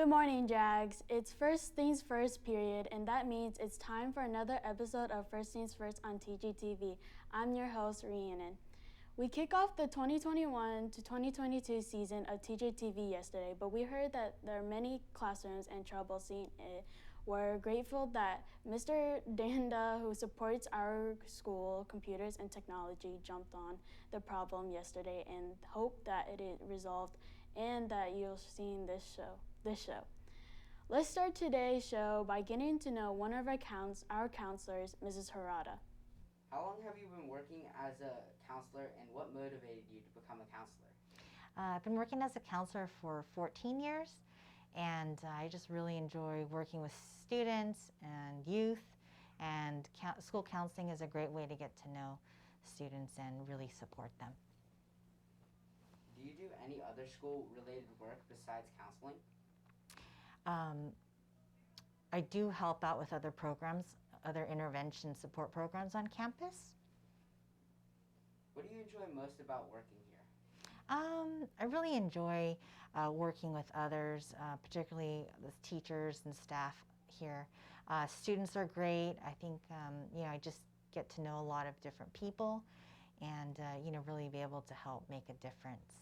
Good morning, Jags. It's First Things First period, and that means it's time for another episode of First Things First on TJTV. I'm your host, Rhiannon. We kick off the 2021 to 2022 season of TJTV yesterday, but we heard that there are many classrooms in trouble seeing it. We're grateful that Mr. Danda, who supports our school computers and technology, jumped on the problem yesterday and hope that it is resolved and that you'll see this show. Let's start today's show by getting to know one of our counselors, Mrs. Harada. How long have you been working as a counselor, and what motivated you to become a counselor? I've been working as a counselor for 14 years, and I just really enjoy working with students and youth, and school counseling is a great way to get to know students and really support them. Do you do any other school-related work besides counseling? I do help out with other programs, other intervention support programs on campus. What do you enjoy most about working here? I really enjoy working with others, particularly with teachers and staff here. Students are great. I think I just get to know a lot of different people and really be able to help make a difference.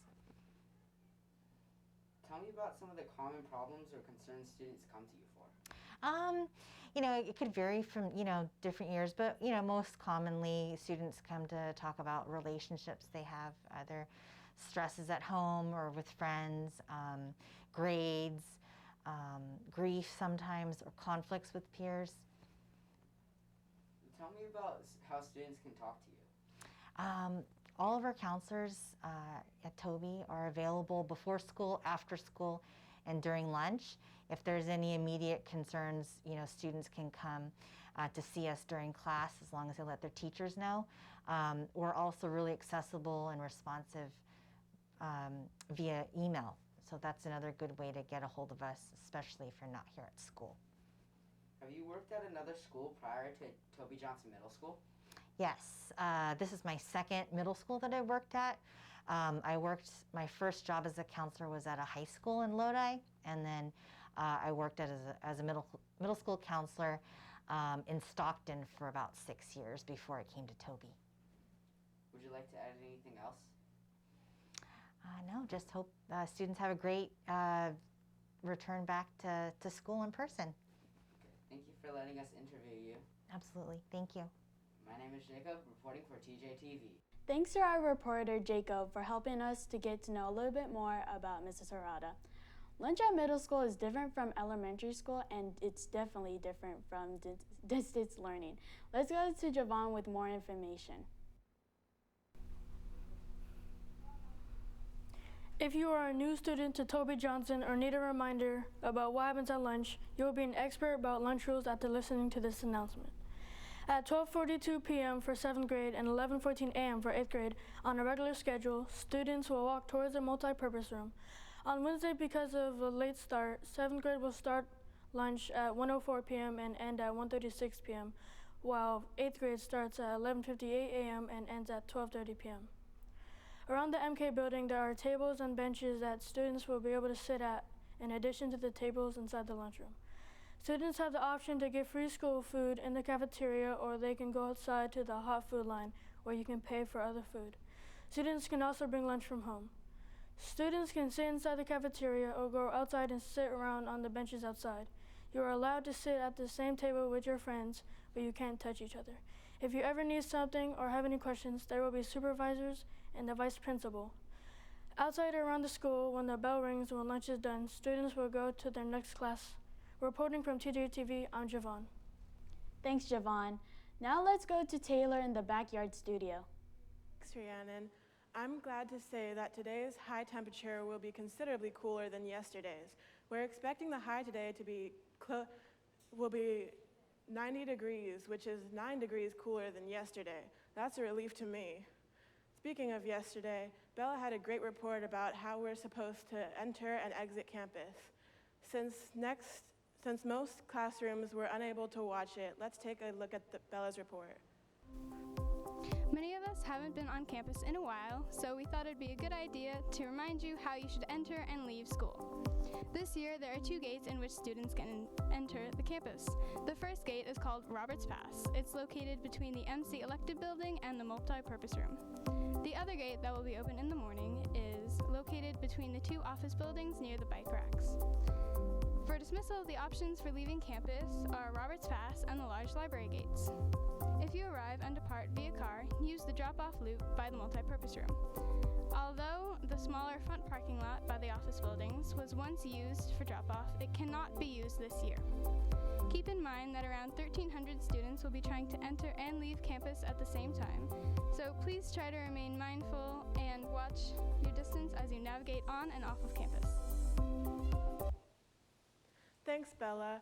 Tell me about some of the common problems or concerns students come to you for. It could vary from, different years, but, most commonly students come to talk about relationships they have, either stresses at home or with friends, grades, grief sometimes, or conflicts with peers. Tell me about how students can talk to you. All of our counselors at Toby are available before school, after school, and during lunch. If there's any immediate concerns, students can come to see us during class as long as they let their teachers know. We're also really accessible and responsive via email. So that's another good way to get a hold of us, especially if you're not here at school. Have you worked at another school prior to Toby Johnson Middle School? Yes, this is my second middle school that I worked at. My first job as a counselor was at a high school in Lodi, and then I worked as a middle school counselor in Stockton for about 6 years before I came to Toby. Would you like to add anything else? No, just hope students have a great return back to school in person. Okay. Thank you for letting us interview you. Absolutely, thank you. My name is Jacob, reporting for TJTV. Thanks to our reporter, Jacob, for helping us to get to know a little bit more about Mrs. Harada. Lunch at middle school is different from elementary school, and it's definitely different from distance learning. Let's go to Javon with more information. If you are a new student to Toby Johnson or need a reminder about what happens at lunch, you will be an expert about lunch rules after listening to this announcement. At 12:42 p.m. for 7th grade and 11:14 a.m. for 8th grade on a regular schedule, students will walk towards the multi-purpose room. On Wednesday, because of a late start, 7th grade will start lunch at 1:04 p.m. and end at 1:36 p.m., while 8th grade starts at 11:58 a.m. and ends at 12:30 p.m. Around the MK building, there are tables and benches that students will be able to sit at, in addition to the tables inside the lunchroom. Students have the option to get free school food in the cafeteria, or they can go outside to the hot food line where you can pay for other food. Students can also bring lunch from home. Students can sit inside the cafeteria or go outside and sit around on the benches outside. You are allowed to sit at the same table with your friends, but you can't touch each other. If you ever need something or have any questions, there will be supervisors and the vice principal. Outside around the school, when the bell rings when lunch is done, students will go to their next class. Reporting from TJTV, I'm Javon. Thanks, Javon. Now let's go to Taylor in the backyard studio. Thanks, Rhiannon. I'm glad to say that today's high temperature will be considerably cooler than yesterday's. We're expecting the high today to be 90 degrees, which is 9 degrees cooler than yesterday. That's a relief to me. Speaking of yesterday, Bella had a great report about how we're supposed to enter and exit campus. Since most classrooms were unable to watch it, let's take a look at Bella's report. Many of us haven't been on campus in a while, so we thought it'd be a good idea to remind you how you should enter and leave school. This year, there are 2 gates in which students can enter the campus. The first gate is called Roberts Pass. It's located between the MC Elective Building and the multi-purpose room. The other gate that will be open in the morning is located between the 2 office buildings near the bike racks. For dismissal, the options for leaving campus are Roberts Pass and the large library gates. If you arrive and depart via car, use the drop-off loop by the multi-purpose room. Although the smaller front parking lot by the office buildings was once used for drop-off, it cannot be used this year. Keep in mind that around 1,300 students will be trying to enter and leave campus at the same time, so please try to remain mindful and watch your distance as you navigate on and off of campus. Thanks, Bella.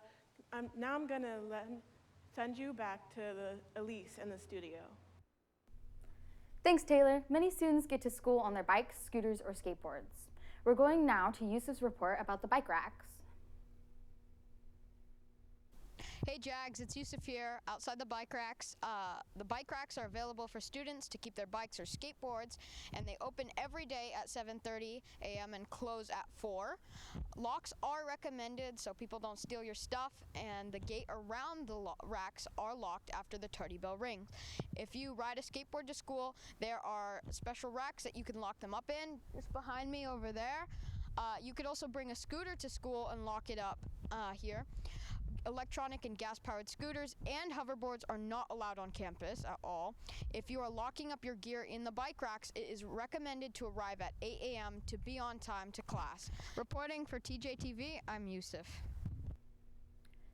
Now I'm going to send you back to Elise in the studio. Thanks, Taylor. Many students get to school on their bikes, scooters, or skateboards. We're going now to Yusuf's report about the bike racks. Hey Jags, it's Yusuf here outside the bike racks. The bike racks are available for students to keep their bikes or skateboards, and they open every day at 7:30 a.m. and close at 4. Locks are recommended so people don't steal your stuff, and the gate around the racks are locked after the tardy bell rings. If you ride a skateboard to school, there are special racks that you can lock them up in, just behind me over there. You could also bring a scooter to school and lock it up here. Electronic and gas-powered scooters and hoverboards are not allowed on campus at all. If you are locking up your gear in the bike racks, it is recommended to arrive at 8 a.m. to be on time to class. Reporting for TJTV, I'm Yusuf.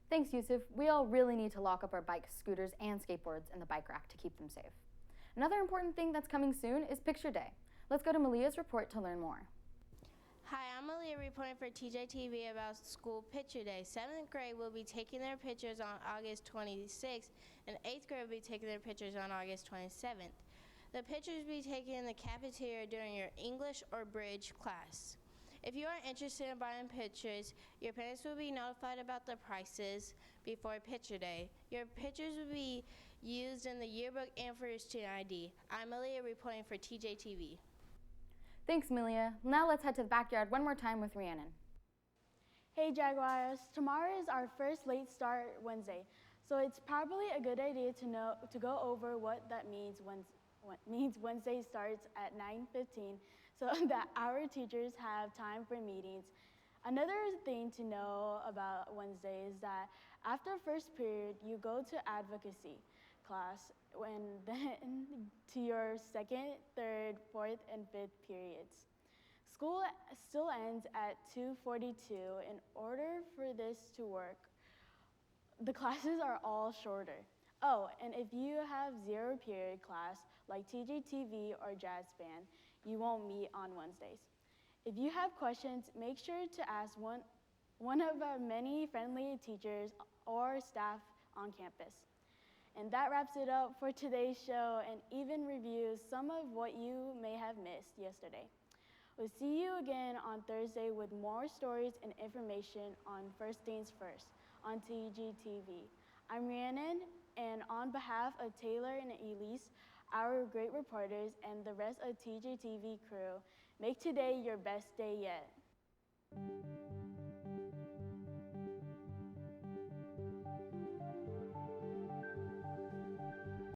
Thanks, Yusuf. We all really need to lock up our bikes, scooters, and skateboards in the bike rack to keep them safe. Another important thing that's coming soon is Picture Day. Let's go to Malia's report to learn more. Hi, I'm Malia reporting for TJTV about School Picture Day. 7th grade will be taking their pictures on August 26th, and 8th grade will be taking their pictures on August 27th. The pictures will be taken in the cafeteria during your English or Bridge class. If you are interested in buying pictures, your parents will be notified about the prices before Picture Day. Your pictures will be used in the yearbook and for your student ID. I'm Malia reporting for TJTV. Thanks, Malia. Now let's head to the backyard one more time with Rhiannon. Hey Jaguars, tomorrow is our first late start Wednesday, so it's probably a good idea to go over what that means Wednesday starts at 9:15 so that our teachers have time for meetings. Another thing to know about Wednesday is that after first period, you go to advocacy class and then to your 2nd, 3rd, 4th, and 5th periods. School still ends at 2:42. In order for this to work, the classes are all shorter. Oh, and if you have 0 period class like TJTV or jazz band, you won't meet on Wednesdays. If you have questions, make sure to ask one of our many friendly teachers or staff on campus. And that wraps it up for today's show and even reviews some of what you may have missed yesterday. We'll see you again on Thursday with more stories and information on First Things First on TGTV. I'm Rhiannon, and on behalf of Taylor and Elise, our great reporters, and the rest of TJTV crew, make today your best day yet.